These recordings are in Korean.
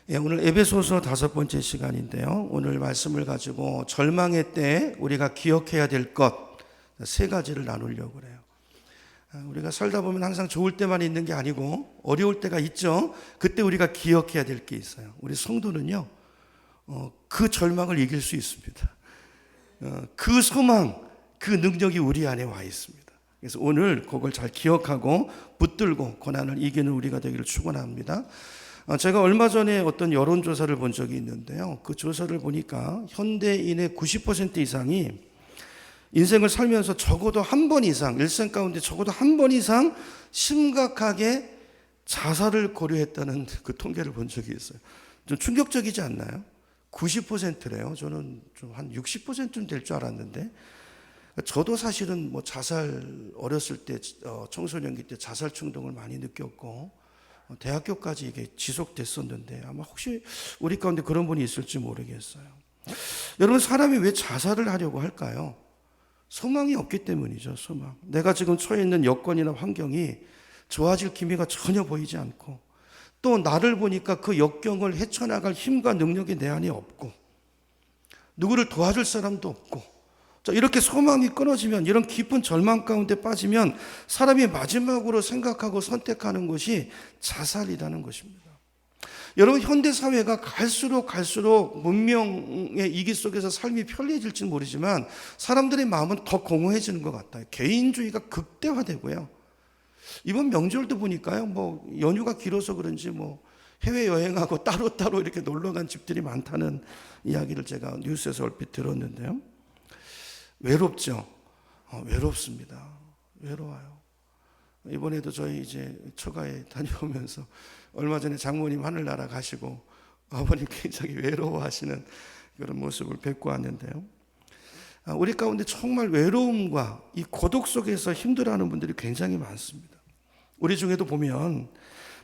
오늘 에베소서 5번째 시간인데요. 오늘 말씀을 가지고 절망의 때에 우리가 기억해야 될 것 세 가지를 나누려고 그래요. 우리가 살다 보면 항상 좋을 때만 있는 게 아니고 어려울 때가 있죠. 그때 우리가 기억해야 될 게 있어요. 우리 성도는요, 그 절망을 이길 수 있습니다. 그 소망, 그 능력이 우리 안에 와 있습니다. 그래서 오늘 그걸 잘 기억하고 붙들고 고난을 이기는 우리가 되기를 축원합니다. 제가 얼마 전에 어떤 여론조사를 본 적이 있는데요. 그 조사를 보니까 현대인의 90% 이상이 인생을 살면서 적어도 한 번 이상, 일생 가운데 적어도 한 번 이상 심각하게 자살을 고려했다는 그 통계를 본 적이 있어요. 좀 충격적이지 않나요? 90%래요. 저는 좀 한 60%는 될 줄 알았는데, 저도 사실은 뭐 자살 어렸을 때 청소년기 때 자살 충동을 많이 느꼈고 대학교까지 이게 지속됐었는데 아마 혹시 우리 가운데 그런 분이 있을지 모르겠어요. 여러분, 사람이 왜 자살을 하려고 할까요? 소망이 없기 때문이죠. 소망. 내가 지금 처해 있는 여건이나 환경이 좋아질 기미가 전혀 보이지 않고, 또 나를 보니까 그 역경을 헤쳐나갈 힘과 능력이 내 안에 없고, 누구를 도와줄 사람도 없고, 이렇게 소망이 끊어지면, 이런 깊은 절망 가운데 빠지면 사람이 마지막으로 생각하고 선택하는 것이 자살이라는 것입니다. 여러분, 현대사회가 갈수록 문명의 이기 속에서 삶이 편리해질지는 모르지만 사람들의 마음은 더 공허해지는 것 같아요. 개인주의가 극대화되고요. 이번 명절도 보니까요, 뭐 연휴가 길어서 그런지 뭐 해외여행하고 따로따로 이렇게 놀러간 집들이 많다는 이야기를 제가 뉴스에서 얼핏 들었는데요. 외롭죠. 외롭습니다. 외로워요. 이번에도 저희 이제 처가에 다녀오면서 얼마 전에 장모님 하늘나라 가시고 아버님 굉장히 외로워하시는 그런 모습을 뵙고 왔는데요. 우리 가운데 정말 외로움과 이 고독 속에서 힘들어하는 분들이 굉장히 많습니다. 우리 중에도 보면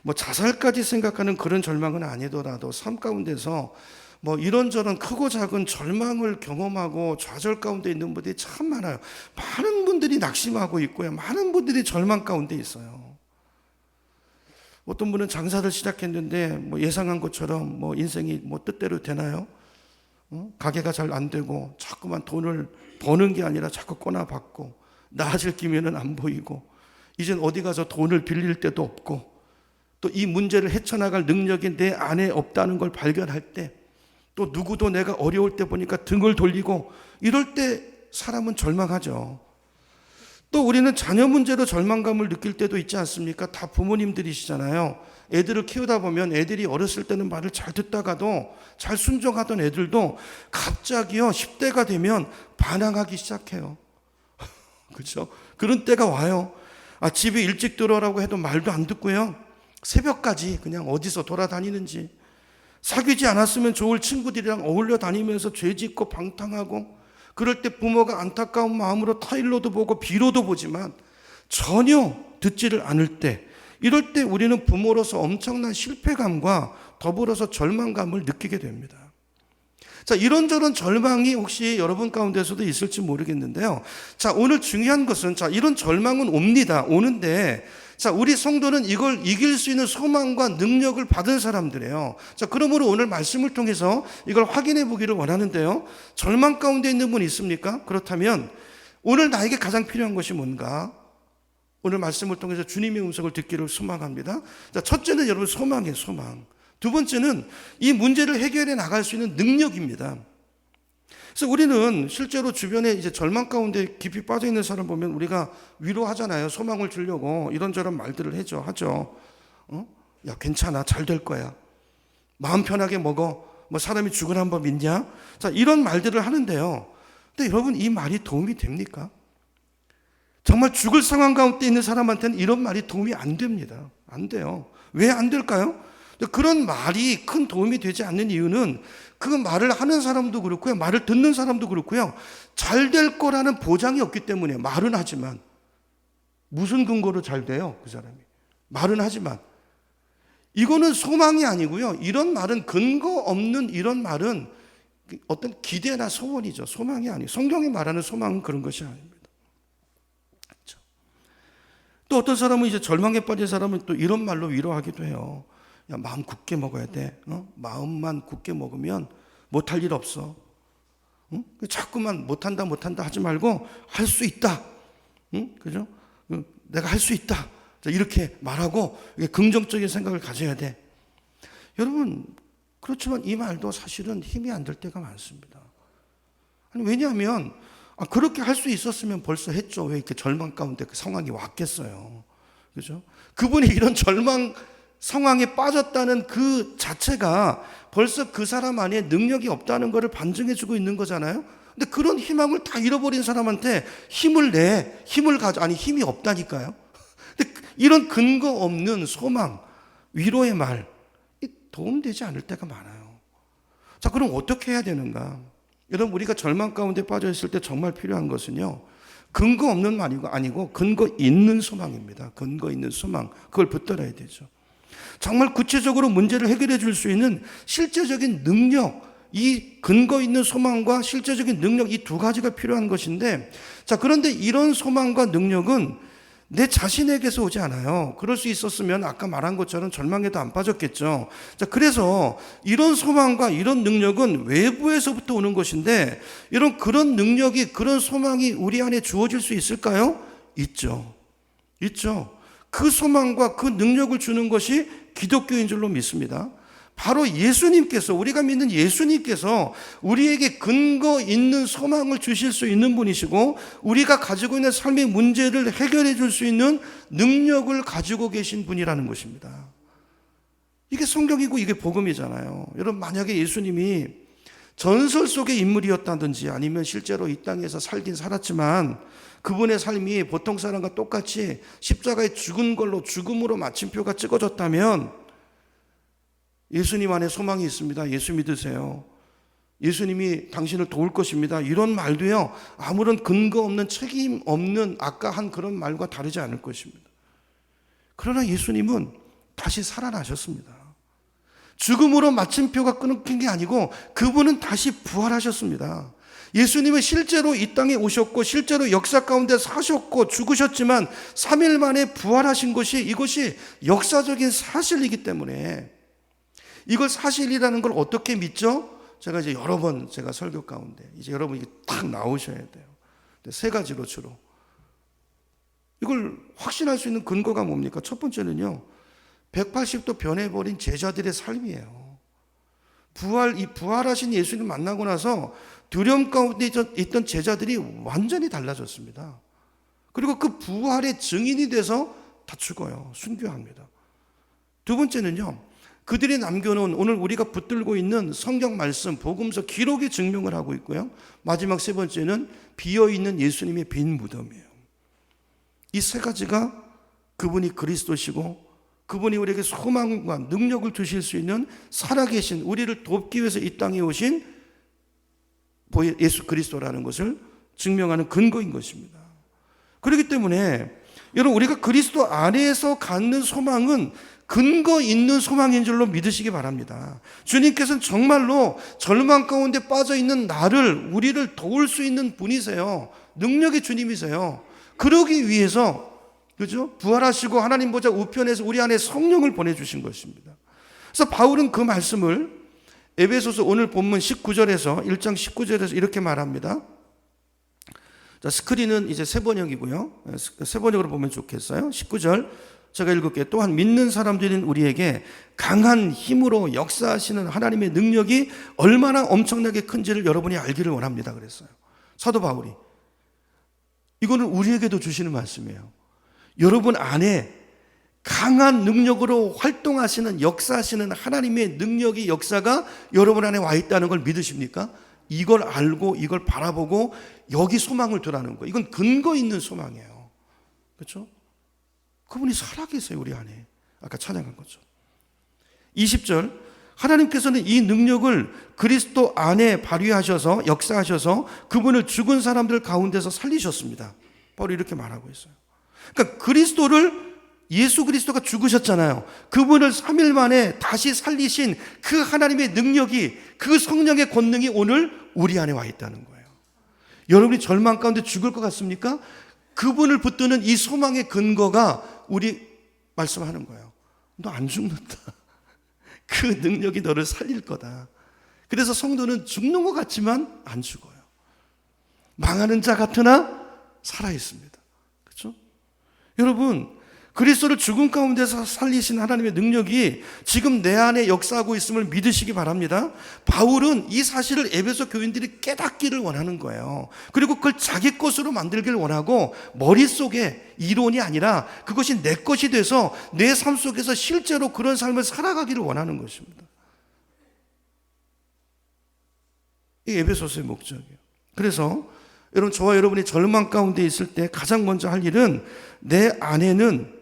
뭐 자살까지 생각하는 그런 절망은 아니더라도 삶 가운데서 뭐 이런저런 크고 작은 절망을 경험하고 좌절 가운데 있는 분들이 참 많아요. 많은 분들이 낙심하고 있고요. 많은 분들이 절망 가운데 있어요. 어떤 분은 장사를 시작했는데 뭐 예상한 것처럼 뭐 인생이 뭐 뜻대로 되나요? 가게가 잘 안 되고 자꾸만 돈을 버는 게 아니라 자꾸 꼬나박고, 나아질 기미는 안 보이고, 이젠 어디 가서 돈을 빌릴 데도 없고, 또 이 문제를 헤쳐나갈 능력이 내 안에 없다는 걸 발견할 때, 또 누구도 내가 어려울 때 보니까 등을 돌리고, 이럴 때 사람은 절망하죠. 또 우리는 자녀 문제로 절망감을 느낄 때도 있지 않습니까? 다 부모님들이시잖아요. 애들을 키우다 보면 애들이 어렸을 때는 말을 잘 듣다가도 잘 순종하던 애들도 갑자기요 10대가 되면 반항하기 시작해요. 그렇죠? 그런 때가 와요. 집에 일찍 들어오라고 해도 말도 안 듣고요. 새벽까지 그냥 어디서 돌아다니는지, 사귀지 않았으면 좋을 친구들이랑 어울려 다니면서 죄 짓고 방탕하고, 그럴 때 부모가 안타까운 마음으로 타일로도 보고 비로도 보지만 전혀 듣지를 않을 때, 이럴 때 우리는 부모로서 엄청난 실패감과 더불어서 절망감을 느끼게 됩니다. 자, 이런저런 절망이 혹시 여러분 가운데서도 있을지 모르겠는데요. 자, 오늘 중요한 것은, 자, 이런 절망은 옵니다. 오는데, 자, 우리 성도는 이걸 이길 수 있는 소망과 능력을 받은 사람들이에요. 자, 그러므로 오늘 말씀을 통해서 이걸 확인해 보기를 원하는데요. 절망 가운데 있는 분 있습니까? 그렇다면 오늘 나에게 가장 필요한 것이 뭔가? 오늘 말씀을 통해서 주님의 음성을 듣기를 소망합니다. 자, 첫째는 여러분 소망이에요, 소망. 두 번째는 이 문제를 해결해 나갈 수 있는 능력입니다. 그래서 우리는 실제로 주변에 이제 절망 가운데 깊이 빠져 있는 사람 보면 우리가 위로하잖아요. 소망을 주려고 이런저런 말들을 하죠. 야, 괜찮아, 잘 될 거야. 마음 편하게 먹어. 뭐 사람이 죽으라는 법 있냐? 자, 이런 말들을 하는데요. 근데 여러분, 이 말이 도움이 됩니까? 정말 죽을 상황 가운데 있는 사람한테는 이런 말이 도움이 안 됩니다. 안 돼요. 왜 안 될까요? 그런 말이 큰 도움이 되지 않는 이유는 그 말을 하는 사람도 그렇고요, 말을 듣는 사람도 그렇고요, 잘 될 거라는 보장이 없기 때문에 말은 하지만, 무슨 근거로 잘 돼요? 그 사람이 말은 하지만, 이거는 소망이 아니고요, 이런 말은 근거 없는 이런 말은 어떤 기대나 소원이죠. 소망이 아니에요. 성경이 말하는 소망은 그런 것이 아닙니다. 또 어떤 사람은 이제 절망에 빠진 사람은 또 이런 말로 위로하기도 해요. 야, 마음 굳게 먹어야 돼. 마음만 굳게 먹으면 못할 일 없어. 자꾸만 못한다 하지 말고 할 수 있다. 그죠? 내가 할 수 있다. 이렇게 말하고 긍정적인 생각을 가져야 돼. 여러분, 그렇지만 이 말도 사실은 힘이 안 될 때가 많습니다. 아니, 왜냐하면 그렇게 할 수 있었으면 벌써 했죠. 왜 이렇게 절망 가운데 그 상황이 왔겠어요. 그죠? 그분이 이런 절망 상황에 빠졌다는 그 자체가 벌써 그 사람 안에 능력이 없다는 것을 반증해 주고 있는 거잖아요. 근데 그런 희망을 다 잃어버린 사람한테 힘을 가져, 힘이 없다니까요. 근데 이런 근거 없는 소망, 위로의 말, 도움되지 않을 때가 많아요. 자, 그럼 어떻게 해야 되는가? 여러분, 우리가 절망 가운데 빠져 있을 때 정말 필요한 것은요, 근거 없는 말이 아니고 근거 있는 소망입니다. 근거 있는 소망, 그걸 붙들어야 되죠. 정말 구체적으로 문제를 해결해 줄 수 있는 실제적인 능력, 이 근거 있는 소망과 실제적인 능력, 이 두 가지가 필요한 것인데, 자, 그런데 이런 소망과 능력은 내 자신에게서 오지 않아요. 그럴 수 있었으면 아까 말한 것처럼 절망에도 안 빠졌겠죠. 자, 그래서 이런 소망과 이런 능력은 외부에서부터 오는 것인데, 그런 능력이, 그런 소망이 우리 안에 주어질 수 있을까요? 있죠. 그 소망과 그 능력을 주는 것이 기독교인 줄로 믿습니다. 바로 예수님께서, 우리가 믿는 예수님께서 우리에게 근거 있는 소망을 주실 수 있는 분이시고, 우리가 가지고 있는 삶의 문제를 해결해 줄 수 있는 능력을 가지고 계신 분이라는 것입니다. 이게 성경이고 이게 복음이잖아요. 여러분, 만약에 예수님이 전설 속의 인물이었다든지 아니면 실제로 이 땅에서 살긴 살았지만 그분의 삶이 보통 사람과 똑같이 십자가에 죽은 걸로, 죽음으로 마침표가 찍어졌다면 예수님 안에 소망이 있습니다. 예수 믿으세요. 예수님이 당신을 도울 것입니다. 이런 말도요, 아무런 근거 없는, 책임 없는 아까 한 그런 말과 다르지 않을 것입니다. 그러나 예수님은 다시 살아나셨습니다. 죽음으로 마침표가 끊긴 게 아니고 그분은 다시 부활하셨습니다. 예수님은 실제로 이 땅에 오셨고 실제로 역사 가운데 사셨고 죽으셨지만 3일 만에 부활하신 것이, 이것이 역사적인 사실이기 때문에 이걸 사실이라는 걸 어떻게 믿죠? 제가 이제 여러 번 제가 설교 가운데 이제 여러분이 딱 나오셔야 돼요. 세 가지로 주로. 이걸 확신할 수 있는 근거가 뭡니까? 첫 번째는요, 180도 변해버린 제자들의 삶이에요. 부활하신 예수님 만나고 나서 두려움 가운데 있던 제자들이 완전히 달라졌습니다. 그리고 그 부활의 증인이 돼서 다 죽어요. 순교합니다. 두 번째는요, 그들이 남겨놓은 오늘 우리가 붙들고 있는 성경 말씀, 복음서 기록이 증명을 하고 있고요. 마지막 세 번째는 비어있는 예수님의 빈 무덤이에요. 이 세 가지가 그분이 그리스도시고 그분이 우리에게 소망과 능력을 주실 수 있는 살아계신, 우리를 돕기 위해서 이 땅에 오신 예수 그리스도라는 것을 증명하는 근거인 것입니다. 그렇기 때문에 여러분, 우리가 그리스도 안에서 갖는 소망은 근거 있는 소망인 줄로 믿으시기 바랍니다. 주님께서는 정말로 절망 가운데 빠져 있는 나를, 우리를 도울 수 있는 분이세요. 능력의 주님이세요. 그러기 위해서, 그죠? 부활하시고 하나님 보좌 우편에서 우리 안에 성령을 보내주신 것입니다. 그래서 바울은 그 말씀을 에베소서 오늘 본문 19절에서 1장 19절에서 이렇게 말합니다. 자, 스크린은 이제 새 번역이고요. 새 번역으로 보면 좋겠어요. 19절 제가 읽을게요. 또한 믿는 사람들인 우리에게 강한 힘으로 역사하시는 하나님의 능력이 얼마나 엄청나게 큰지를 여러분이 알기를 원합니다. 그랬어요. 사도 바울이. 이거는 우리에게도 주시는 말씀이에요. 여러분 안에 강한 능력으로 활동하시는, 역사하시는 하나님의 능력이, 역사가 여러분 안에 와 있다는 걸 믿으십니까? 이걸 알고 이걸 바라보고 여기 소망을 두라는 거예요. 이건 근거 있는 소망이에요. 그렇죠? 그분이 살아계세요, 우리 안에. 아까 찬양한 거죠. 20절, 하나님께서는 이 능력을 그리스도 안에 발휘하셔서, 역사하셔서 그분을 죽은 사람들 가운데서 살리셨습니다. 바로 이렇게 말하고 있어요. 그러니까 예수 그리스도가 죽으셨잖아요. 그분을 3일 만에 다시 살리신 그 하나님의 능력이, 그 성령의 권능이 오늘 우리 안에 와 있다는 거예요. 여러분이 절망 가운데 죽을 것 같습니까? 그분을 붙드는 이 소망의 근거가 우리 말씀하는 거예요. 너 안 죽는다. 그 능력이 너를 살릴 거다. 그래서 성도는 죽는 것 같지만 안 죽어요. 망하는 자 같으나 살아있습니다. 그렇죠? 여러분, 그리스도를 죽음 가운데서 살리신 하나님의 능력이 지금 내 안에 역사하고 있음을 믿으시기 바랍니다. 바울은 이 사실을 에베소 교인들이 깨닫기를 원하는 거예요. 그리고 그걸 자기 것으로 만들기를 원하고 머릿속에 이론이 아니라 그것이 내 것이 돼서 내 삶 속에서 실제로 그런 삶을 살아가기를 원하는 것입니다. 이게 에베소서의 목적이에요. 그래서 여러분, 저와 여러분이 절망 가운데 있을 때 가장 먼저 할 일은 내 안에는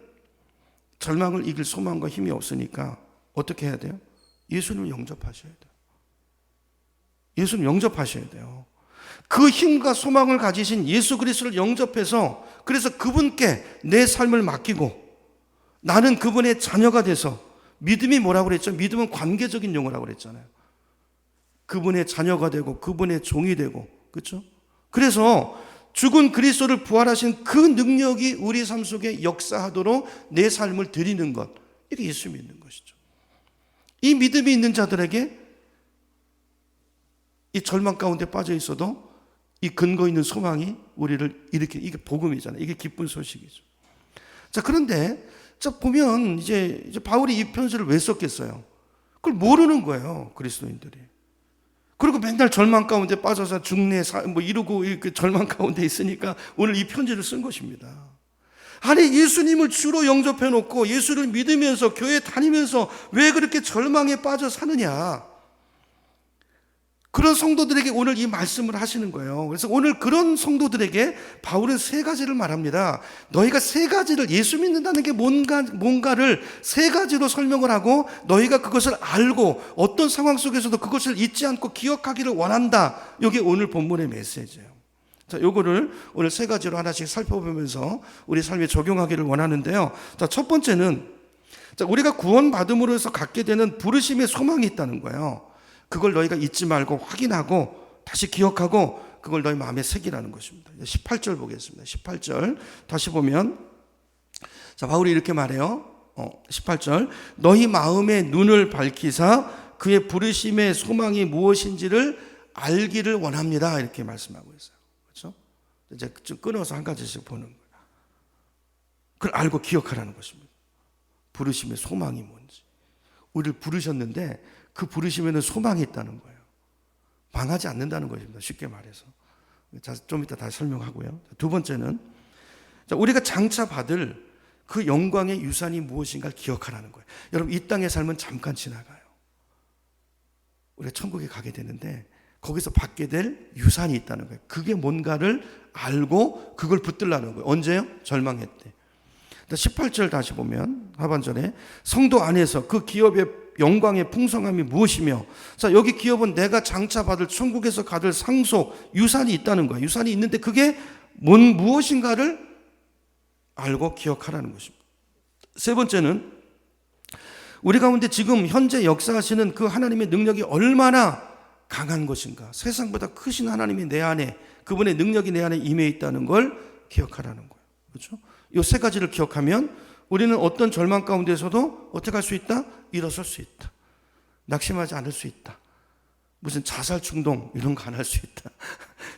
절망을 이길 소망과 힘이 없으니까 어떻게 해야 돼요? 예수님을 영접하셔야 돼요. 예수님 영접하셔야 돼요. 그 힘과 소망을 가지신 예수 그리스도를 영접해서 그래서 그분께 내 삶을 맡기고 나는 그분의 자녀가 돼서 믿음이 뭐라고 그랬죠? 믿음은 관계적인 용어라고 그랬잖아요. 그분의 자녀가 되고 그분의 종이 되고 그렇죠? 그래서 죽은 그리스도를 부활하신 그 능력이 우리 삶 속에 역사하도록 내 삶을 드리는 것, 이게 예수 믿는 것이죠. 이 믿음이 있는 자들에게 이 절망 가운데 빠져 있어도 이 근거 있는 소망이 우리를 일으키는, 이게 복음이잖아요. 이게 기쁜 소식이죠. 자, 그런데 보면 이제 바울이 이 편지를 왜 썼겠어요? 그걸 모르는 거예요, 그리스도인들이. 그리고 맨날 절망 가운데 빠져서 중내 뭐 이러고 절망 가운데 있으니까 오늘 이 편지를 쓴 것입니다. 아니, 예수님을 주로 영접해 놓고 예수를 믿으면서 교회 다니면서 왜 그렇게 절망에 빠져 사느냐? 그런 성도들에게 오늘 이 말씀을 하시는 거예요. 그래서 오늘 그런 성도들에게 바울은 세 가지를 말합니다. 너희가 세 가지를, 예수 믿는다는 게 뭔가를 세 가지로 설명을 하고 너희가 그것을 알고 어떤 상황 속에서도 그것을 잊지 않고 기억하기를 원한다. 이게 오늘 본문의 메시지예요. 자, 요거를 오늘 세 가지로 하나씩 살펴보면서 우리 삶에 적용하기를 원하는데요. 자, 첫 번째는 우리가 구원받음으로 해서 갖게 되는 부르심의 소망이 있다는 거예요. 그걸 너희가 잊지 말고 확인하고 다시 기억하고 그걸 너희 마음에 새기라는 것입니다. 18절 보겠습니다. 18절 다시 보면, 자, 바울이 이렇게 말해요. 18절, 너희 마음의 눈을 밝히사 그의 부르심의 소망이 무엇인지를 알기를 원합니다. 이렇게 말씀하고 있어요. 그렇죠? 이제 좀 끊어서 한 가지씩 보는 거예요. 그걸 알고 기억하라는 것입니다. 부르심의 소망이 뭔지. 우리를 부르셨는데 그 부르심에는 소망이 있다는 거예요. 망하지 않는다는 것입니다. 쉽게 말해서. 좀 이따 다시 설명하고요. 두 번째는 우리가 장차 받을 그 영광의 유산이 무엇인가를 기억하라는 거예요. 여러분, 이 땅의 삶은 잠깐 지나가요. 우리가 천국에 가게 되는데 거기서 받게 될 유산이 있다는 거예요. 그게 뭔가를 알고 그걸 붙들라는 거예요. 언제요? 절망할 때. 18절 다시 보면 하반절에 성도 안에서 그 기업의 영광의 풍성함이 무엇이며, 자, 여기 기업은 내가 장차 받을 천국에서 받을 상속 유산이 있다는 거야. 유산이 있는데 그게 무엇인가를 알고 기억하라는 것입니다. 세 번째는 우리 가운데 지금 현재 역사하시는 그 하나님의 능력이 얼마나 강한 것인가, 세상보다 크신 하나님이 내 안에, 그분의 능력이 내 안에 임해 있다는 걸 기억하라는 거예요. 그렇죠? 이 세 가지를 기억하면 우리는 어떤 절망 가운데서도 어떻게 할 수 있다? 일어설 수 있다. 낙심하지 않을 수 있다. 무슨 자살 충동 이런 거 안 할 수 있다.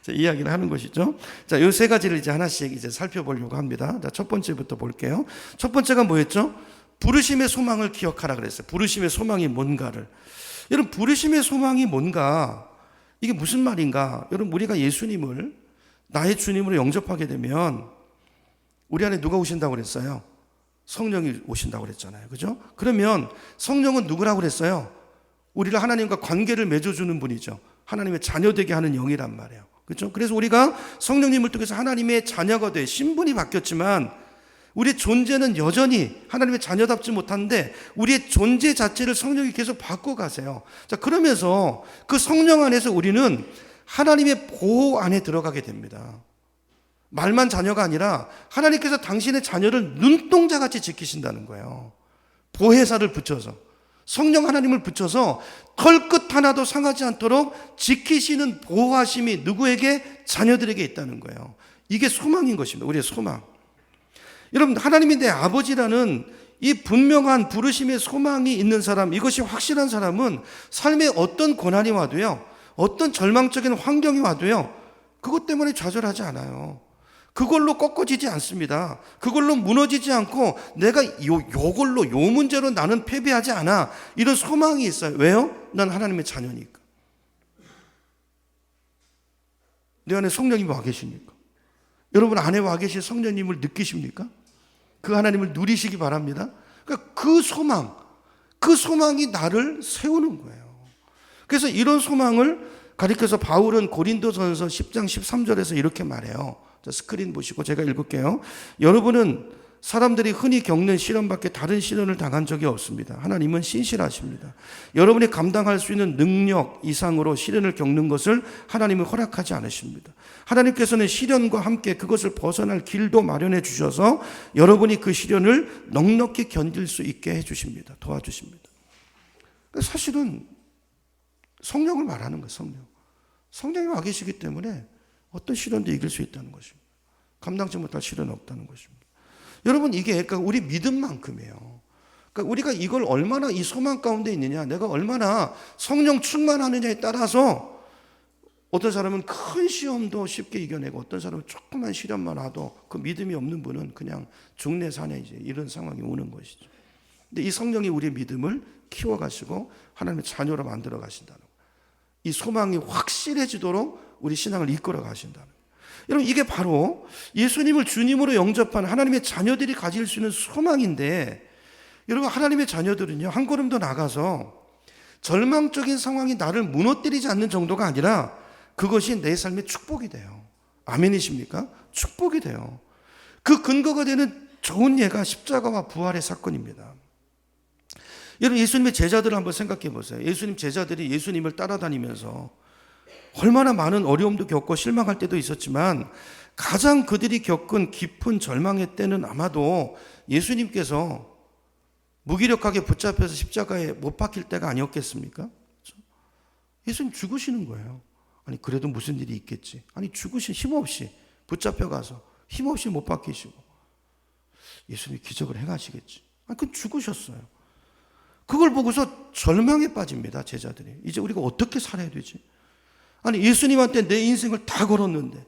자, 이야기를 하는 것이죠. 자, 이 세 가지를 이제 하나씩 이제 살펴보려고 합니다. 자, 첫 번째부터 볼게요. 첫 번째가 뭐였죠? 부르심의 소망을 기억하라 그랬어요. 부르심의 소망이 뭔가를. 여러분, 부르심의 소망이 뭔가, 이게 무슨 말인가? 여러분, 우리가 예수님을 나의 주님으로 영접하게 되면 우리 안에 누가 오신다고 그랬어요? 성령이 오신다고 그랬잖아요. 그죠? 그러면 성령은 누구라고 그랬어요? 우리를 하나님과 관계를 맺어주는 분이죠. 하나님의 자녀 되게 하는 영이란 말이에요. 그렇죠? 그래서 우리가 성령님을 통해서 하나님의 자녀가 돼 신분이 바뀌었지만 우리의 존재는 여전히 하나님의 자녀답지 못한데 우리의 존재 자체를 성령이 계속 바꿔가세요. 자, 그러면서 그 성령 안에서 우리는 하나님의 보호 안에 들어가게 됩니다. 말만 자녀가 아니라 하나님께서 당신의 자녀를 눈동자같이 지키신다는 거예요. 보혜사를 붙여서, 성령 하나님을 붙여서 털끝 하나도 상하지 않도록 지키시는 보호하심이 누구에게? 자녀들에게 있다는 거예요. 이게 소망인 것입니다. 우리의 소망. 여러분, 하나님이 내 아버지라는 이 분명한 부르심의 소망이 있는 사람, 이것이 확실한 사람은 삶에 어떤 고난이 와도요, 어떤 절망적인 환경이 와도요, 그것 때문에 좌절하지 않아요. 그걸로 꺾어지지 않습니다. 그걸로 무너지지 않고 내가 요걸로 요 문제로 나는 패배하지 않아. 이런 소망이 있어요. 왜요? 난 하나님의 자녀니까. 내 안에 성령님이 와 계시니까. 여러분 안에 와 계신 성령님을 느끼십니까? 그 하나님을 누리시기 바랍니다. 그러니까 그 소망이 나를 세우는 거예요. 그래서 이런 소망을 가리켜서 바울은 고린도전서 10장 13절에서 이렇게 말해요. 자, 스크린 보시고 제가 읽을게요. 여러분은 사람들이 흔히 겪는 시련 밖에 다른 시련을 당한 적이 없습니다. 하나님은 신실하십니다. 여러분이 감당할 수 있는 능력 이상으로 시련을 겪는 것을 하나님은 허락하지 않으십니다. 하나님께서는 시련과 함께 그것을 벗어날 길도 마련해 주셔서 여러분이 그 시련을 넉넉히 견딜 수 있게 해 주십니다. 도와주십니다. 사실은 성령을 말하는 거예요. 성령이 와 계시기 때문에 어떤 시련도 이길 수 있다는 것입니다. 감당치 못할 시련은 없다는 것입니다. 여러분 이게 그러니까 우리 믿음만큼이에요. 그러니까 우리가 이걸 얼마나 이 소망 가운데 있느냐, 내가 얼마나 성령 충만하느냐에 따라서 어떤 사람은 큰 시험도 쉽게 이겨내고 어떤 사람은 조그만 시련만 와도 그 믿음이 없는 분은 그냥 죽내 사내 이제 이런 상황이 오는 것이죠. 근데 이 성령이 우리의 믿음을 키워가시고 하나님의 자녀로 만들어 가신다는 거예요. 이 소망이 확실해지도록 우리 신앙을 이끌어 가신다는 거예요. 여러분 이게 바로 예수님을 주님으로 영접한 하나님의 자녀들이 가질 수 있는 소망인데, 여러분 하나님의 자녀들은요 한 걸음 더 나가서 절망적인 상황이 나를 무너뜨리지 않는 정도가 아니라 그것이 내 삶의 축복이 돼요. 아멘이십니까? 축복이 돼요. 그 근거가 되는 좋은 예가 십자가와 부활의 사건입니다. 여러분 예수님의 제자들을 한번 생각해 보세요. 예수님 제자들이 예수님을 따라다니면서 얼마나 많은 어려움도 겪고 실망할 때도 있었지만 가장 그들이 겪은 깊은 절망의 때는 아마도 예수님께서 무기력하게 붙잡혀서 십자가에 못 박힐 때가 아니었겠습니까? 예수님 죽으시는 거예요. 아니 그래도 무슨 일이 있겠지. 아니 죽으신 힘없이 붙잡혀가서 힘없이 못 박히시고 예수님이 기적을 행하시겠지. 아니 그건 죽으셨어요. 그걸 보고서 절망에 빠집니다. 제자들이. 이제 우리가 어떻게 살아야 되지? 아니 예수님한테 내 인생을 다 걸었는데,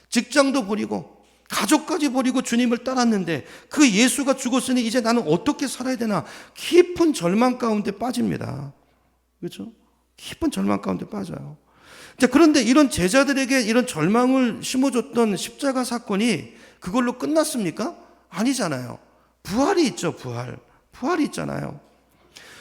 직장도 버리고 가족까지 버리고 주님을 따랐는데 그 예수가 죽었으니 이제 나는 어떻게 살아야 되나, 깊은 절망 가운데 빠집니다. 그렇죠? 깊은 절망 가운데 빠져요. 자, 그런데 이런 제자들에게 이런 절망을 심어줬던 십자가 사건이 그걸로 끝났습니까? 아니잖아요. 부활이 있죠. 부활이 있잖아요.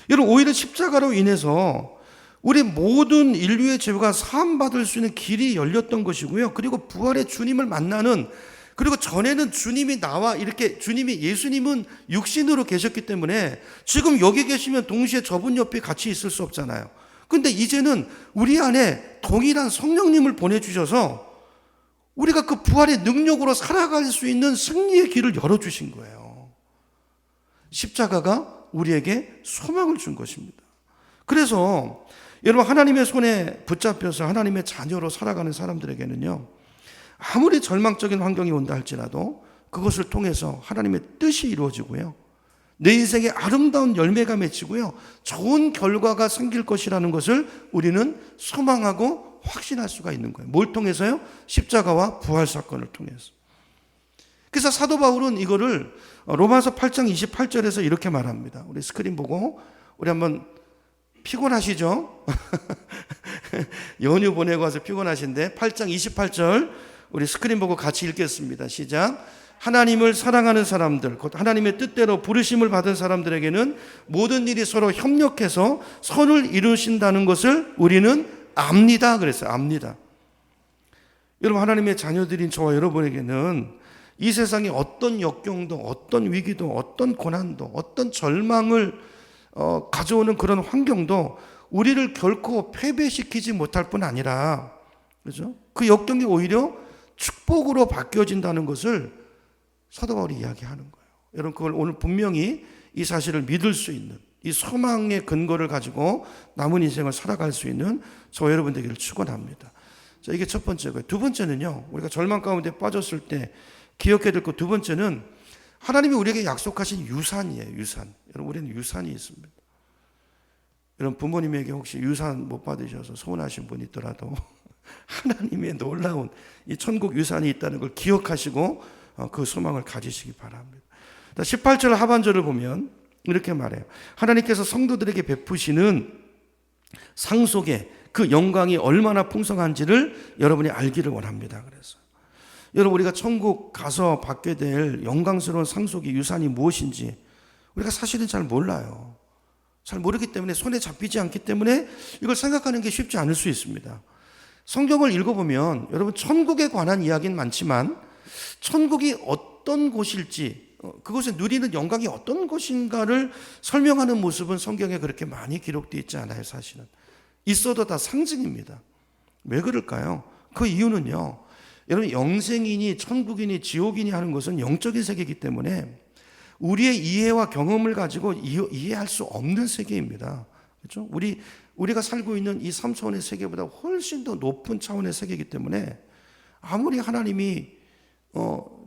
여러분 오히려 십자가로 인해서 우리 모든 인류의 죄가 사함받을 수 있는 길이 열렸던 것이고요. 그리고 부활의 주님을 만나는, 그리고 전에는 주님이 나와 이렇게 예수님은 육신으로 계셨기 때문에 지금 여기 계시면 동시에 저분 옆에 같이 있을 수 없잖아요. 근데 이제는 우리 안에 동일한 성령님을 보내주셔서 우리가 그 부활의 능력으로 살아갈 수 있는 승리의 길을 열어주신 거예요. 십자가가 우리에게 소망을 준 것입니다. 그래서 여러분 하나님의 손에 붙잡혀서 하나님의 자녀로 살아가는 사람들에게는요, 아무리 절망적인 환경이 온다 할지라도 그것을 통해서 하나님의 뜻이 이루어지고요, 내 인생에 아름다운 열매가 맺히고요, 좋은 결과가 생길 것이라는 것을 우리는 소망하고 확신할 수가 있는 거예요. 뭘 통해서요? 십자가와 부활 사건을 통해서. 그래서 사도 바울은 이거를 로마서 8장 28절에서 이렇게 말합니다. 우리 스크린 보고 우리 한번, 피곤하시죠? 연휴 보내고 와서 피곤하신데 8장 28절 우리 스크린 보고 같이 읽겠습니다. 시작. 하나님을 사랑하는 사람들, 곧 하나님의 뜻대로 부르심을 받은 사람들에게는 모든 일이 서로 협력해서 선을 이루신다는 것을 우리는 압니다. 그랬어요. 압니다. 여러분 하나님의 자녀들인 저와 여러분에게는 이 세상에 어떤 역경도, 어떤 위기도, 어떤 고난도, 어떤 절망을 가져오는 그런 환경도 우리를 결코 패배시키지 못할 뿐 아니라, 그죠? 그 역경이 오히려 축복으로 바뀌어진다는 것을 사도 바울이 이야기하는 거예요. 여러분 그걸 오늘 분명히 이 사실을 믿을 수 있는, 이 소망의 근거를 가지고 남은 인생을 살아갈 수 있는 저 여러분 되기를 축원합니다. 자, 이게 첫 번째고요. 두 번째는요, 우리가 절망 가운데 빠졌을 때 기억해야 될 것, 두 번째는 하나님이 우리에게 약속하신 유산이에요. 유산. 여러분, 우리는 유산이 있습니다. 여러분, 부모님에게 혹시 유산 못 받으셔서 서운하신 분 있더라도 하나님의 놀라운 이 천국 유산이 있다는 걸 기억하시고 그 소망을 가지시기 바랍니다. 18절 하반절을 보면 이렇게 말해요. 하나님께서 성도들에게 베푸시는 상속의 그 영광이 얼마나 풍성한지를 여러분이 알기를 원합니다. 그래서 여러분, 우리가 천국 가서 받게 될 영광스러운 상속의 유산이 무엇인지 우리가 사실은 잘 몰라요. 잘 모르기 때문에, 손에 잡히지 않기 때문에 이걸 생각하는 게 쉽지 않을 수 있습니다. 성경을 읽어보면 여러분, 천국에 관한 이야기는 많지만 천국이 어떤 곳일지, 그곳에 누리는 영광이 어떤 것인가를 설명하는 모습은 성경에 그렇게 많이 기록되어 있지 않아요. 사실은 있어도 다 상징입니다. 왜 그럴까요? 그 이유는요, 여러분, 영생이니 천국이니 지옥이니 하는 것은 영적인 세계이기 때문에 우리의 이해와 경험을 가지고 이해할 수 없는 세계입니다. 그렇죠? 우리가 살고 있는 이 3차원의 세계보다 훨씬 더 높은 차원의 세계이기 때문에 아무리 하나님이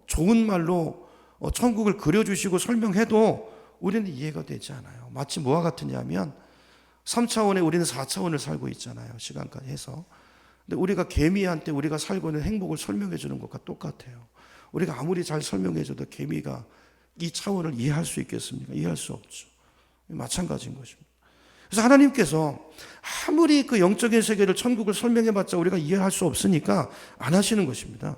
좋은 말로 천국을 그려주시고 설명해도 우리는 이해가 되지 않아요. 마치 뭐와 같으냐면 3차원에 우리는 4차원을 살고 있잖아요. 시간까지 해서. 근데 우리가 개미한테 우리가 살고 있는 행복을 설명해 주는 것과 똑같아요. 우리가 아무리 잘 설명해 줘도 개미가 이 차원을 이해할 수 있겠습니까? 이해할 수 없죠. 마찬가지인 것입니다. 그래서 하나님께서 아무리 그 영적인 세계를, 천국을 설명해봤자 우리가 이해할 수 없으니까 안 하시는 것입니다.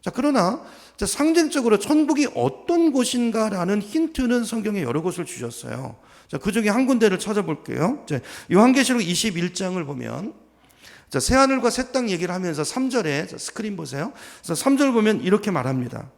자, 그러나 상징적으로 천국이 어떤 곳인가라는 힌트는 성경에 여러 곳을 주셨어요. 자, 그 중에 한 군데를 찾아볼게요. 요한계시록 21장을 보면, 자, 새하늘과 새 땅 얘기를 하면서 3절에, 스크린 보세요. 그래서 3절 보면 이렇게 말합니다.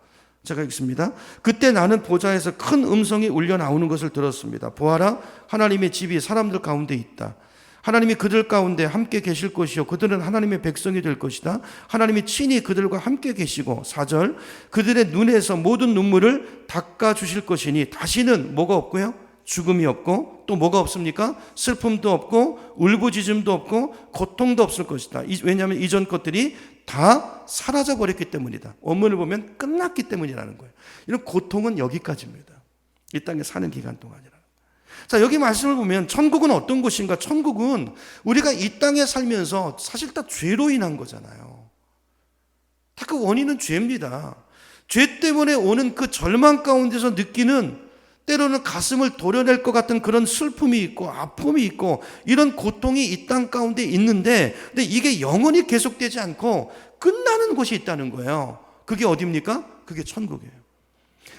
제가 읽습니다. 그때 나는 보좌에서 큰 음성이 울려 나오는 것을 들었습니다. 보아라, 하나님의 집이 사람들 가운데 있다. 하나님이 그들 가운데 함께 계실 것이요, 그들은 하나님의 백성이 될 것이다. 하나님이 친히 그들과 함께 계시고, 4절, 그들의 눈에서 모든 눈물을 닦아주실 것이니 다시는 뭐가 없고요? 죽음이 없고, 또 뭐가 없습니까? 슬픔도 없고, 울부짖음도 없고, 고통도 없을 것이다. 왜냐하면 이전 것들이 다 사라져버렸기 때문이다. 원문을 보면 끝났기 때문이라는 거예요. 이런 고통은 여기까지입니다. 이 땅에 사는 기간 동안이라는 거예요. 자, 여기 말씀을 보면 천국은 어떤 곳인가? 천국은 우리가 이 땅에 살면서 사실 다 죄로 인한 거잖아요. 다 그 원인은 죄입니다. 죄 때문에 오는 그 절망 가운데서 느끼는, 때로는 가슴을 도려낼 것 같은 그런 슬픔이 있고 아픔이 있고 이런 고통이 이 땅 가운데 있는데, 근데 이게 영원히 계속되지 않고 끝나는 곳이 있다는 거예요. 그게 어디입니까? 그게 천국이에요.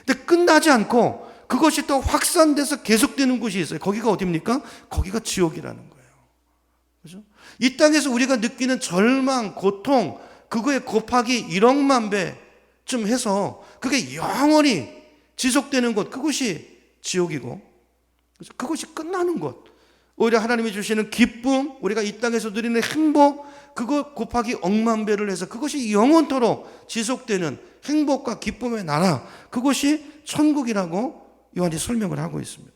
근데 끝나지 않고 그것이 또 확산돼서 계속되는 곳이 있어요. 거기가 어디입니까? 거기가 지옥이라는 거예요. 그렇죠? 이 땅에서 우리가 느끼는 절망, 고통, 그거에 곱하기 1억만 배쯤 해서 그게 영원히 지속되는 곳, 그것이 지옥이고, 그것이 끝나는 것. 오히려 하나님이 주시는 기쁨, 우리가 이 땅에서 누리는 행복, 그거 곱하기 억만 배를 해서 그것이 영원토록 지속되는 행복과 기쁨의 나라, 그것이 천국이라고 요한이 설명을 하고 있습니다.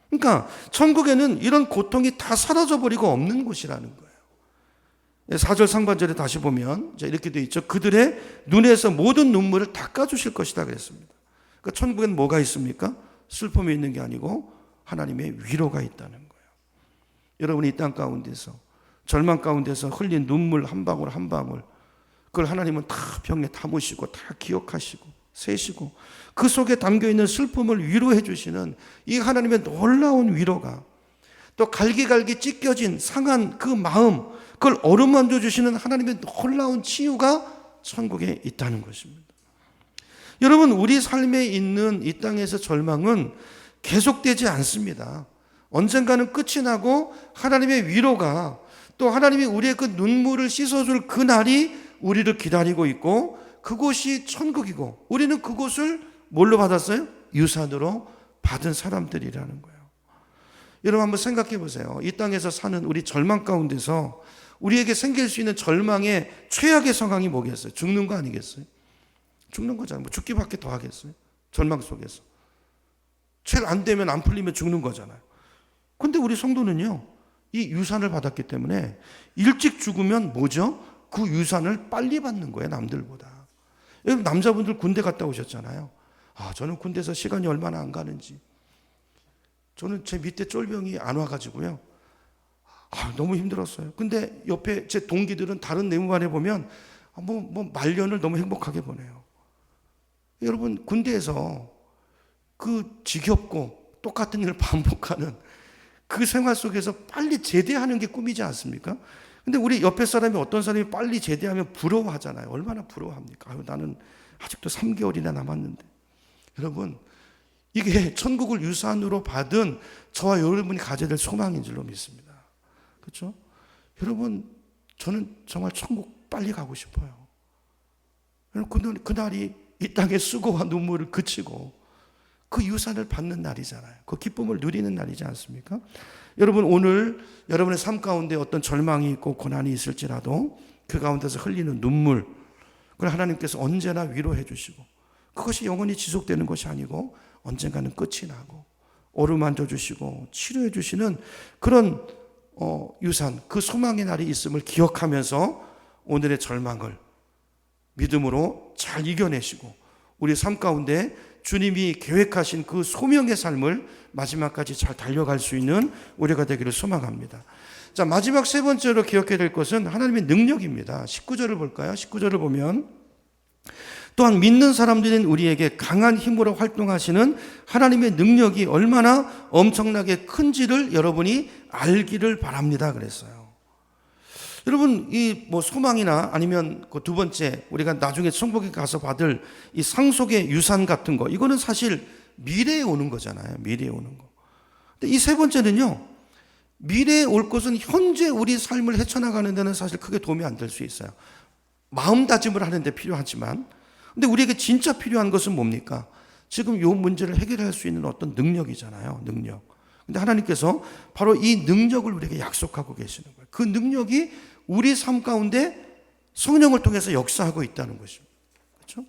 그러니까 천국에는 이런 고통이 다 사라져버리고 없는 곳이라는 거예요. 4절 상반절에 다시 보면 이렇게 되어 있죠. 그들의 눈에서 모든 눈물을 닦아주실 것이다 그랬습니다. 그러니까 천국엔 뭐가 있습니까? 슬픔이 있는 게 아니고 하나님의 위로가 있다는 거예요. 여러분이 이 땅 가운데서, 절망 가운데서 흘린 눈물 한 방울 한 방울, 그걸 하나님은 다 병에 담으시고 다 기억하시고 세시고 그 속에 담겨있는 슬픔을 위로해 주시는 이 하나님의 놀라운 위로가, 또 갈기갈기 찢겨진 상한 그 마음, 그걸 어루만져 주시는 하나님의 놀라운 치유가 천국에 있다는 것입니다. 여러분, 우리 삶에 있는 이 땅에서 절망은 계속되지 않습니다. 언젠가는 끝이 나고 하나님의 위로가, 또 하나님이 우리의 그 눈물을 씻어줄 그 날이 우리를 기다리고 있고, 그곳이 천국이고 우리는 그곳을 뭘로 받았어요? 유산으로 받은 사람들이라는 거예요. 여러분 한번 생각해 보세요. 이 땅에서 사는 우리 절망 가운데서 우리에게 생길 수 있는 절망의 최악의 상황이 뭐겠어요? 죽는 거 아니겠어요? 죽는 거잖아요. 뭐 죽기밖에 더 하겠어요? 절망 속에서. 죄 안 되면, 안 풀리면 죽는 거잖아요. 근데 우리 성도는요, 이 유산을 받았기 때문에 일찍 죽으면 뭐죠? 그 유산을 빨리 받는 거예요, 남들보다. 여러분, 남자분들 군대 갔다 오셨잖아요. 저는 군대에서 시간이 얼마나 안 가는지. 저는 제 밑에 쫄병이 안 와가지고요. 너무 힘들었어요. 근데 옆에 제 동기들은 다른 내무반에 보면 말년을 너무 행복하게 보내요. 여러분, 군대에서 그 지겹고 똑같은 일을 반복하는 그 생활 속에서 빨리 제대하는 게 꿈이지 않습니까? 근데 우리 옆에 사람이 어떤 사람이 빨리 제대하면 부러워하잖아요. 얼마나 부러워합니까? 나는 아직도 3개월이나 남았는데. 여러분, 이게 천국을 유산으로 받은 저와 여러분이 가져야 될 소망인 줄로 믿습니다. 그렇죠? 여러분, 저는 정말 천국 빨리 가고 싶어요. 그날이 이 땅의 수고와 눈물을 그치고 그 유산을 받는 날이잖아요. 그 기쁨을 누리는 날이지 않습니까? 여러분, 오늘 여러분의 삶 가운데 어떤 절망이 있고 고난이 있을지라도 그 가운데서 흘리는 눈물, 그걸 하나님께서 언제나 위로해 주시고, 그것이 영원히 지속되는 것이 아니고 언젠가는 끝이 나고 어루만져 주시고 치료해 주시는 그런 유산, 그 소망의 날이 있음을 기억하면서 오늘의 절망을 믿음으로 잘 이겨내시고 우리 삶 가운데 주님이 계획하신 그 소명의 삶을 마지막까지 잘 달려갈 수 있는 우리가 되기를 소망합니다. 자, 마지막 세 번째로 기억해야 될 것은 하나님의 능력입니다. 19절을 볼까요? 19절을 보면 또한 믿는 사람들인 우리에게 강한 힘으로 활동하시는 하나님의 능력이 얼마나 엄청나게 큰지를 여러분이 알기를 바랍니다. 그랬어요. 여러분, 이 소망이나 아니면 그 두 번째 우리가 나중에 천국에 가서 받을 이 상속의 유산 같은 거, 이거는 사실 미래에 오는 거잖아요. 미래에 오는 거. 근데 이 세 번째는요, 미래에 올 것은 현재 우리 삶을 헤쳐나가는 데는 사실 크게 도움이 안 될 수 있어요. 마음다짐을 하는 데 필요하지만, 근데 우리에게 진짜 필요한 것은 뭡니까? 지금 이 문제를 해결할 수 있는 어떤 능력이잖아요. 능력. 근데 하나님께서 바로 이 능력을 우리에게 약속하고 계시는 거예요. 그 능력이 우리 삶 가운데 성령을 통해서 역사하고 있다는 것입니다. 그렇죠?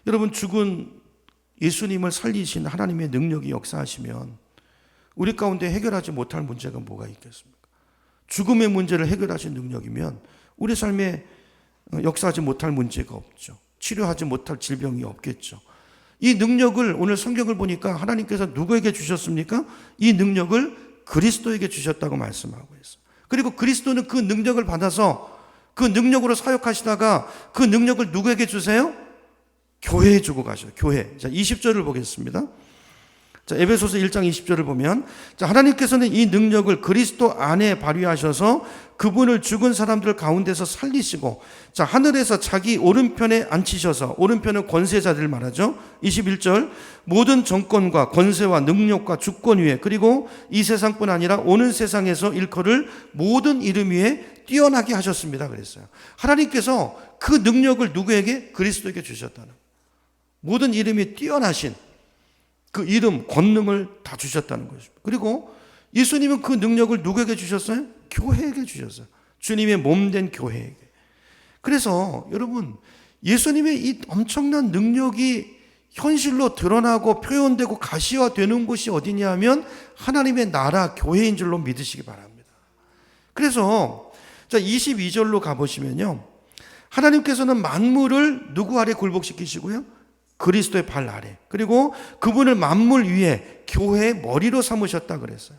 여러분, 죽은 예수님을 살리신 하나님의 능력이 역사하시면 우리 가운데 해결하지 못할 문제가 뭐가 있겠습니까? 죽음의 문제를 해결하신 능력이면 우리 삶에 역사하지 못할 문제가 없죠. 치료하지 못할 질병이 없겠죠. 이 능력을 오늘 성경을 보니까 하나님께서 누구에게 주셨습니까? 이 능력을 그리스도에게 주셨다고 말씀하고 있어요. 그리고 그리스도는 그 능력을 받아서 그 능력으로 사역하시다가 그 능력을 누구에게 주세요? 교회에 주고 가셔요. 교회. 자, 20절을 보겠습니다. 자, 에베소서 1장 20절을 보면, 자, 하나님께서는 이 능력을 그리스도 안에 발휘하셔서 그분을 죽은 사람들 가운데서 살리시고, 자, 하늘에서 자기 오른편에 앉히셔서, 오른편은 권세자들 말하죠. 21절, 모든 정권과 권세와 능력과 주권 위에, 그리고 이 세상뿐 아니라 오는 세상에서 일컬을 모든 이름 위에 뛰어나게 하셨습니다. 그랬어요. 하나님께서 그 능력을 누구에게? 그리스도에게 주셨다는, 모든 이름이 뛰어나신 그 이름, 권능을 다 주셨다는 것입니다. 그리고 예수님은 그 능력을 누구에게 주셨어요? 교회에게 주셨어요. 주님의 몸된 교회에게. 그래서 여러분, 예수님의 이 엄청난 능력이 현실로 드러나고 표현되고 가시화되는 곳이 어디냐 하면 하나님의 나라, 교회인 줄로 믿으시기 바랍니다. 그래서 자, 22절로 가보시면요, 하나님께서는 만물을 누구 아래 굴복시키시고요? 그리스도의 발 아래. 그리고 그분을 만물 위에 교회의 머리로 삼으셨다 그랬어요.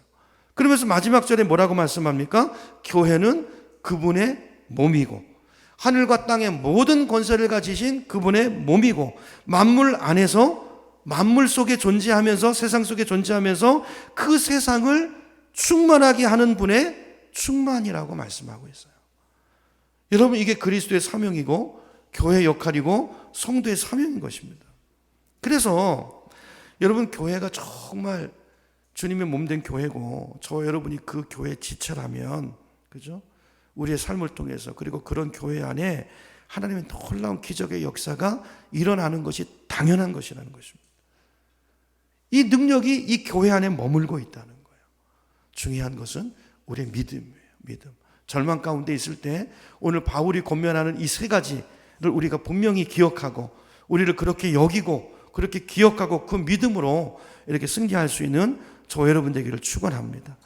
그러면서 마지막 절에 뭐라고 말씀합니까? 교회는 그분의 몸이고 하늘과 땅의 모든 권세를 가지신 그분의 몸이고 만물 안에서, 만물 속에 존재하면서, 세상 속에 존재하면서 그 세상을 충만하게 하는 분의 충만이라고 말씀하고 있어요. 여러분, 이게 그리스도의 사명이고 교회의 역할이고 성도의 사명인 것입니다. 그래서 여러분, 교회가 정말 주님의 몸된 교회고 저 여러분이 그 교회의 지체라면, 그죠? 우리의 삶을 통해서, 그리고 그런 교회 안에 하나님의 놀라운 기적의 역사가 일어나는 것이 당연한 것이라는 것입니다. 이 능력이 이 교회 안에 머물고 있다는 거예요. 중요한 것은 우리의 믿음이에요. 믿음. 절망 가운데 있을 때 오늘 바울이 권면하는 이 세 가지를 우리가 분명히 기억하고 우리를 그렇게 여기고 그렇게 기억하고 그 믿음으로 이렇게 승리할 수 있는 저 여러분 되기를 축원합니다.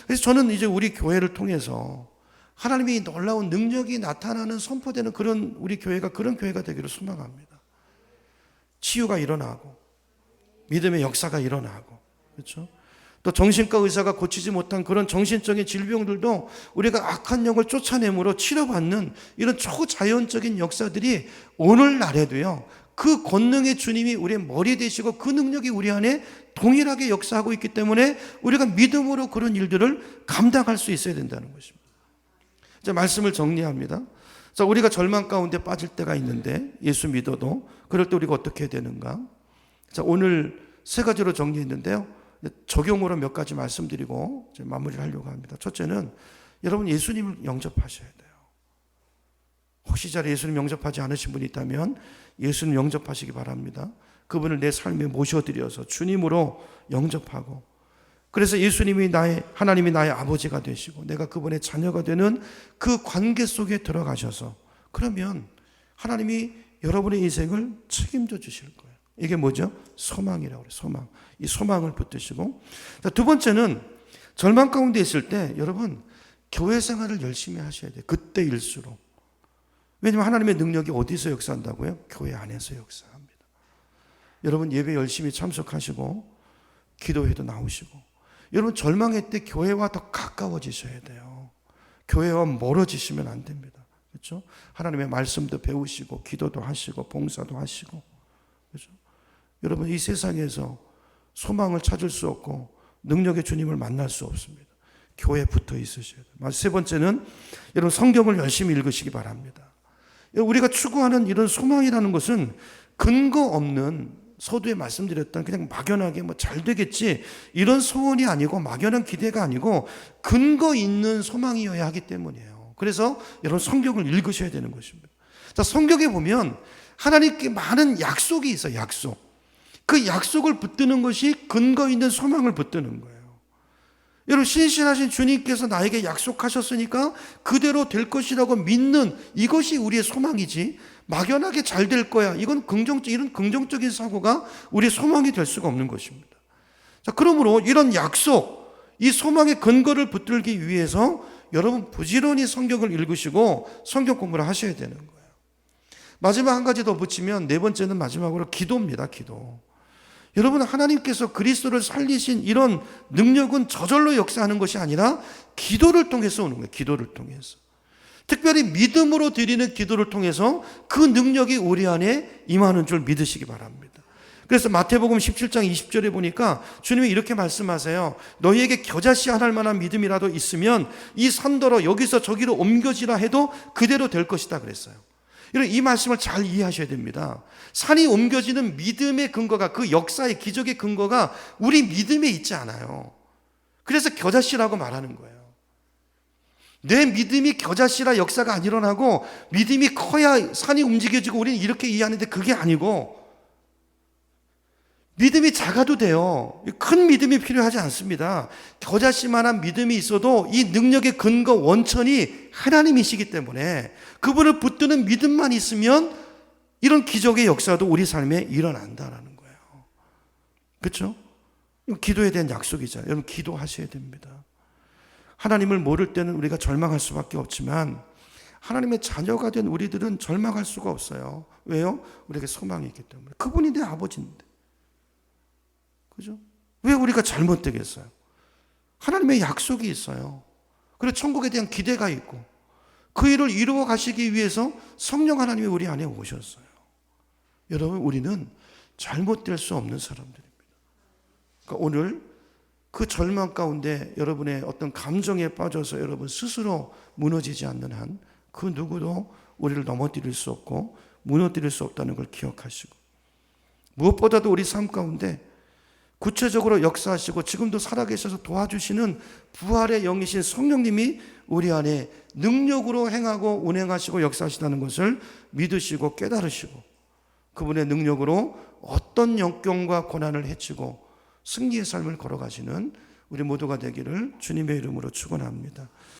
그래서 저는 이제 우리 교회를 통해서 하나님의 놀라운 능력이 나타나는, 선포되는 그런 우리 교회가, 그런 교회가 되기를 소망합니다. 치유가 일어나고 믿음의 역사가 일어나고, 그렇죠? 또 정신과 의사가 고치지 못한 그런 정신적인 질병들도 우리가 악한 영을 쫓아내므로 치료받는 이런 초자연적인 역사들이 오늘날에도요, 그 권능의 주님이 우리의 머리 되시고 그 능력이 우리 안에 동일하게 역사하고 있기 때문에 우리가 믿음으로 그런 일들을 감당할 수 있어야 된다는 것입니다. 자, 말씀을 정리합니다. 자, 우리가 절망 가운데 빠질 때가 있는데 예수 믿어도 그럴 때 우리가 어떻게 해야 되는가? 자, 오늘 세 가지로 정리했는데요. 적용으로 몇 가지 말씀드리고 이제 마무리를 하려고 합니다. 첫째는 여러분 예수님을 영접하셔야 돼요. 혹시 잘 예수님 영접하지 않으신 분이 있다면 예수님 영접하시기 바랍니다. 그분을 내 삶에 모셔드려서 주님으로 영접하고, 그래서 예수님이 하나님이 나의 아버지가 되시고 내가 그분의 자녀가 되는 그 관계 속에 들어가셔서, 그러면 하나님이 여러분의 인생을 책임져 주실 거예요. 이게 뭐죠? 소망이라고 그래요. 소망. 이 소망을 붙드시고, 두 번째는 절망 가운데 있을 때 여러분 교회 생활을 열심히 하셔야 돼요. 그때일수록. 왜냐하면 하나님의 능력이 어디서 역사한다고요? 교회 안에서 역사합니다. 여러분 예배 열심히 참석하시고 기도회도 나오시고, 여러분 절망의 때 교회와 더 가까워지셔야 돼요. 교회와 멀어지시면 안 됩니다. 그렇죠? 하나님의 말씀도 배우시고 기도도 하시고 봉사도 하시고, 그렇죠? 여러분 이 세상에서 소망을 찾을 수 없고 능력의 주님을 만날 수 없습니다. 교회에 붙어 있으셔야 돼요. 세 번째는 여러분 성경을 열심히 읽으시기 바랍니다. 우리가 추구하는 이런 소망이라는 것은 근거 없는, 서두에 말씀드렸던 그냥 막연하게 뭐 잘 되겠지 이런 소원이 아니고 막연한 기대가 아니고 근거 있는 소망이어야 하기 때문이에요. 그래서 여러분 성경을 읽으셔야 되는 것입니다. 자, 성경에 보면 하나님께 많은 약속이 있어요. 약속. 그 약속을 붙드는 것이 근거 있는 소망을 붙드는 거예요. 여러분 신실하신 주님께서 나에게 약속하셨으니까 그대로 될 것이라고 믿는 이것이 우리의 소망이지, 막연하게 잘 될 거야, 이런 긍정적인 사고가 우리의 소망이 될 수가 없는 것입니다. 자, 그러므로 이런 약속, 이 소망의 근거를 붙들기 위해서 여러분 부지런히 성경을 읽으시고 성경 공부를 하셔야 되는 거예요. 마지막 한 가지 더 붙이면 네 번째는 마지막으로 기도입니다. 기도. 여러분 하나님께서 그리스도를 살리신 이런 능력은 저절로 역사하는 것이 아니라 기도를 통해서 오는 거예요. 기도를 통해서. 특별히 믿음으로 드리는 기도를 통해서 그 능력이 우리 안에 임하는 줄 믿으시기 바랍니다. 그래서 마태복음 17장 20절에 보니까 주님이 이렇게 말씀하세요. 너희에게 겨자씨 한 알 만한 믿음이라도 있으면 이 산더러 여기서 저기로 옮겨지라 해도 그대로 될 것이다 그랬어요. 이 말씀을 잘 이해하셔야 됩니다. 산이 옮겨지는 믿음의 근거가, 그 역사의 기적의 근거가 우리 믿음에 있지 않아요. 그래서 겨자씨라고 말하는 거예요. 내 믿음이 겨자씨라 역사가 안 일어나고 믿음이 커야 산이 움직여지고 우리는 이렇게 이해하는데 그게 아니고, 믿음이 작아도 돼요. 큰 믿음이 필요하지 않습니다. 겨자씨만한 믿음이 있어도 이 능력의 근거 원천이 하나님이시기 때문에 그분을 붙드는 믿음만 있으면 이런 기적의 역사도 우리 삶에 일어난다는 거예요. 그렇죠? 기도에 대한 약속이죠. 여러분 기도하셔야 됩니다. 하나님을 모를 때는 우리가 절망할 수밖에 없지만 하나님의 자녀가 된 우리들은 절망할 수가 없어요. 왜요? 우리에게 소망이 있기 때문에. 그분이 내 아버지인데. 그죠? 왜 우리가 잘못되겠어요? 하나님의 약속이 있어요. 그리고 천국에 대한 기대가 있고 그 일을 이루어 가시기 위해서 성령 하나님이 우리 안에 오셨어요. 여러분 우리는 잘못될 수 없는 사람들입니다. 그러니까 오늘 그 절망 가운데 여러분의 어떤 감정에 빠져서 여러분 스스로 무너지지 않는 한 그 누구도 우리를 넘어뜨릴 수 없고 무너뜨릴 수 없다는 걸 기억하시고, 무엇보다도 우리 삶 가운데 구체적으로 역사하시고 지금도 살아계셔서 도와주시는 부활의 영이신 성령님이 우리 안에 능력으로 행하고 운행하시고 역사하시다는 것을 믿으시고 깨달으시고 그분의 능력으로 어떤 역경과 고난을 헤치고 승리의 삶을 걸어가시는 우리 모두가 되기를 주님의 이름으로 축원합니다.